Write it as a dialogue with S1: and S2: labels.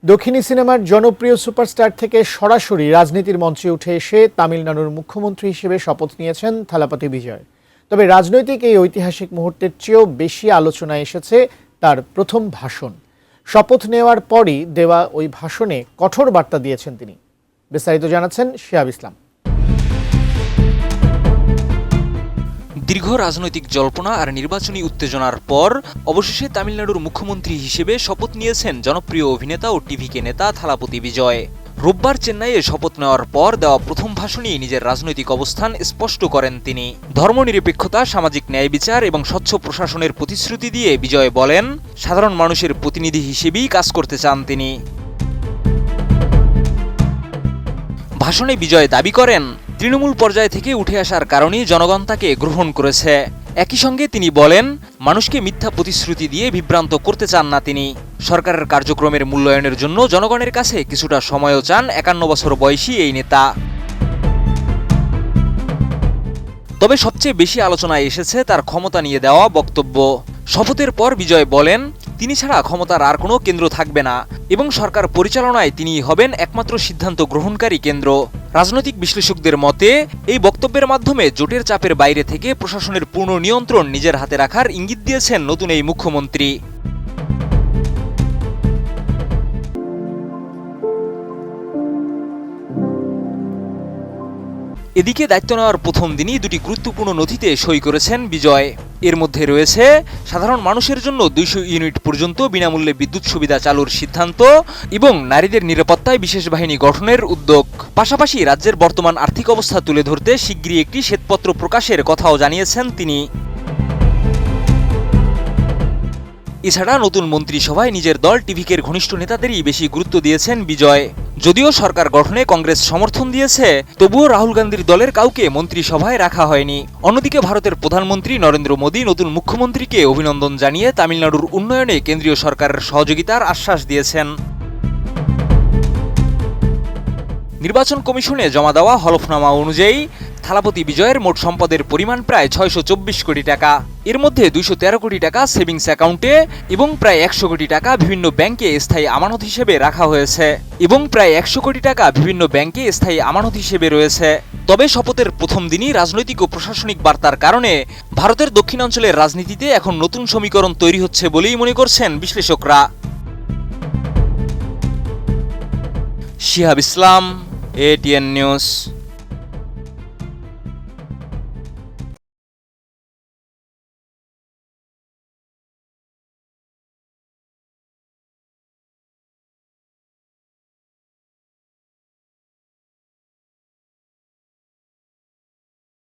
S1: দক্ষিণী সিনেমার জনপ্রিয় সুপারস্টার থেকে সরাসরি রাজনীতির মঞ্চে উঠে এসে তামিলনাড়ুর মুখ্যমন্ত্রী হিসেবে শপথ নিয়েছেন থালাপতি বিজয়। তবে রাজনৈতিক এই ঐতিহাসিক মুহূর্তের চেয়েও বেশি আলোচনায় এসেছে তার প্রথম ভাষণ। শপথ নেওয়ার পরই দেওয়া ওই ভাষণে কঠোর বার্তা দিয়েছেন তিনি। বিস্তারিত জানাচ্ছেন শিহাব ইসলাম।
S2: দীর্ঘ রাজনৈতিক জল্পনা আর নির্বাচনী উত্তেজনার পর অবশেষে তামিলনাড়ুর মুখ্যমন্ত্রী হিসেবে শপথ নিয়েছেন জনপ্রিয় অভিনেতা ও টিভিকে নেতা থালাপতি বিজয়। রোববার চেন্নাইয়ে শপথ নেওয়ার পর দেওয়া প্রথম ভাষণেই নিজের রাজনৈতিক অবস্থান স্পষ্ট করেন তিনি। ধর্মনিরপেক্ষতা, সামাজিক ন্যায় বিচার এবং স্বচ্ছ প্রশাসনের প্রতিশ্রুতি দিয়ে বিজয় বলেন, সাধারণ মানুষের প্রতিনিধি হিসেবেই কাজ করতে চান তিনি। ভাষণে বিজয় দাবি করেন, তৃণমূল পর্যায় থেকে উঠে আসার কারণেই জনগণ তাকে গ্রহণ করেছে। একই সঙ্গে তিনি বলেন, মানুষকে মিথ্যা প্রতিশ্রুতি দিয়ে বিভ্রান্ত করতে চান না তিনি। সরকারের কার্যক্রমের মূল্যায়নের জন্য জনগণের কাছে কিছুটা সময়ও চান 51 বছর বয়সী এই নেতা। তবে সবচেয়ে বেশি আলোচনায় এসেছে তার ক্ষমতা নিয়ে দেওয়া বক্তব্য। শপথের পর বিজয় বলেন, তিনি ছাড়া ক্ষমতার আর কোনো কেন্দ্র থাকবে না এবং সরকার পরিচালনায় তিনিই হবেন একমাত্র সিদ্ধান্ত গ্রহণকারী কেন্দ্র। রাজনৈতিক বিশ্লেষকদের মতে এই বক্তব্যের মাধ্যমে জোটের চাপের বাইরে থেকে প্রশাসনের পূর্ণ নিয়ন্ত্রণ নিজের হাতে রাখার ইঙ্গিত দিয়েছেন নতুন এই মুখ্যমন্ত্রী। এদিকে দায়িত্ব নেওয়ার প্রথম দিনই দুটি গুরুত্বপূর্ণ নথিতে সই করেছেন বিজয়। এর মধ্যে রয়েছে সাধারণ মানুষের জন্য 200 ইউনিট পর্যন্ত বিনামূল্যে বিদ্যুৎ সুবিধা চালুর সিদ্ধান্ত এবং নারীদের নিরাপত্তায় বিশেষ বাহিনী গঠনের উদ্যোগ। পাশাপাশি রাজ্যের বর্তমান আর্থিক অবস্থা তুলে ধরতে শিগগিরই একটি শ্বেতপত্র প্রকাশের কথাও জানিয়েছেন তিনি। এছাড়া নতুন মন্ত্রিসভায় নিজের দল টিভিকের ঘনিষ্ঠ নেতাদেরই বেশি গুরুত্ব দিয়েছেন বিজয়। যদিও সরকার গঠনে কংগ্রেস সমর্থন দিয়েছে, তবুও রাহুল গান্ধীর দলের কাউকে মন্ত্রিসভায় রাখা হয়নি। অন্যদিকে ভারতের প্রধানমন্ত্রী নরেন্দ্র মোদী নতুন মুখ্যমন্ত্রীকে অভিনন্দন জানিয়ে তামিলনাড়ুর উন্নয়নে কেন্দ্রীয় সরকারের সহযোগিতার আশ্বাস দিয়েছেন। নির্বাচন কমিশনে জমা দেওয়া হলফনামা অনুযায়ী থালাপতি বিজয়ের মোট সম্পদের পরিমাণ প্রায় 624 কোটি টাকা। এর মধ্যে 213 কোটি টাকা সেভিংস অ্যাকাউন্টে এবং প্রায় 100 কোটি টাকা বিভিন্ন ব্যাংকে স্থায়ী আমানত হিসেবে রাখা হয়েছে রয়েছে। তবে শপথের প্রথম দিনই রাজনৈতিক ও প্রশাসনিক বার্তার কারণে ভারতের দক্ষিণাঞ্চলের রাজনীতিতে এখন নতুন সমীকরণ তৈরি হচ্ছে বলেই মনে করছেন বিশ্লেষকরা। শিহাব ইসলাম, ATN নিউজ।